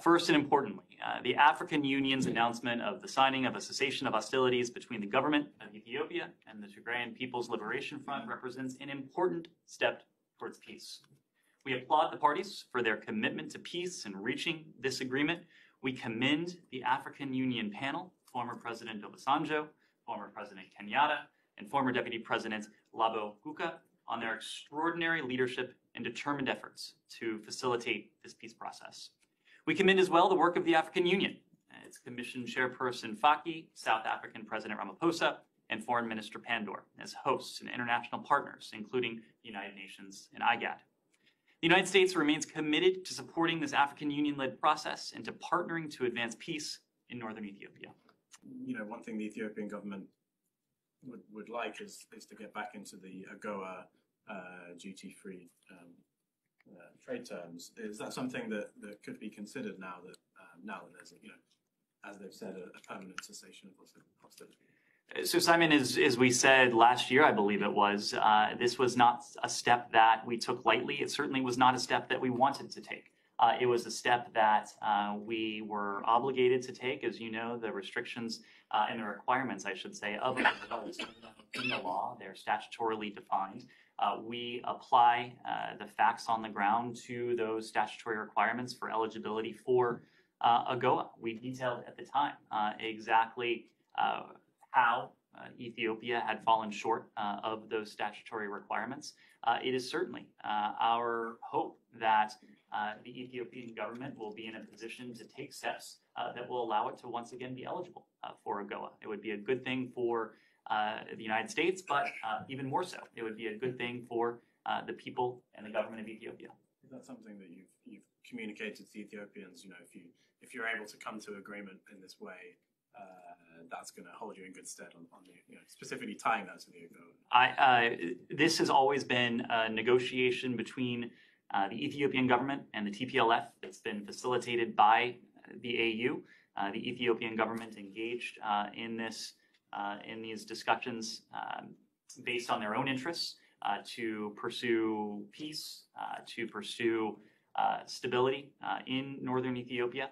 First and importantly, the African Union's announcement of the signing of a cessation of hostilities between the government of Ethiopia and the Tigrayan People's Liberation Front represents an important step towards peace. We applaud the parties for their commitment to peace and reaching this agreement. We commend the African Union panel, former President Obasanjo, former President Kenyatta, and former Deputy President Labo Guka, on their extraordinary leadership and determined efforts to facilitate this peace process. We commend as well the work of the African Union, its Commission Chairperson Faki, South African President Ramaphosa, and Foreign Minister Pandor as hosts and international partners, including the United Nations and IGAD. The United States remains committed to supporting this African Union-led process and to partnering to advance peace in northern Ethiopia. You know, one thing the Ethiopian government would like is to get back into the AGOA duty-free trade terms. Is that something that could be considered now that there's, as they've said, a permanent cessation of hostility? So, Simon, as we said last year, I believe it was, this was not a step that we took lightly. It certainly was not a step that we wanted to take. It was a step that we were obligated to take. As you know, the restrictions and the requirements, I should say, of in the law, they're statutorily defined. We apply the facts on the ground to those statutory requirements for eligibility for AGOA. We detailed at the time exactly how Ethiopia had fallen short of those statutory requirements. It is certainly our hope that the Ethiopian government will be in a position to take steps that will allow it to once again be eligible for AGOA. It would be a good thing for the United States, but even more so, it would be a good thing for the people and the government of Ethiopia. Is that something that you've communicated to the Ethiopians? You know, if you're able to come to agreement in this way, that's going to hold you in good stead on the, specifically tying that to the AGOA. This has always been a negotiation between the Ethiopian government and the TPLF. It's been facilitated by the AU. The Ethiopian government engaged in these discussions based on their own interests to pursue peace, to pursue stability in northern Ethiopia.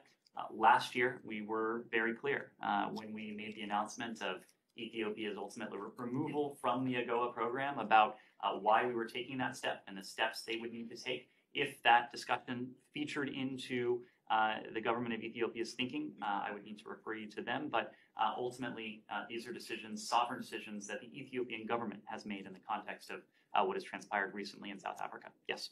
Last year, we were very clear when we made the announcement of Ethiopia's ultimate removal from the AGOA program about why we were taking that step and the steps they would need to take. If that discussion featured into the government of Ethiopia's thinking, I would need to refer you to them. But ultimately, these are decisions, sovereign decisions that the Ethiopian government has made in the context of what has transpired recently in South Africa. Yes.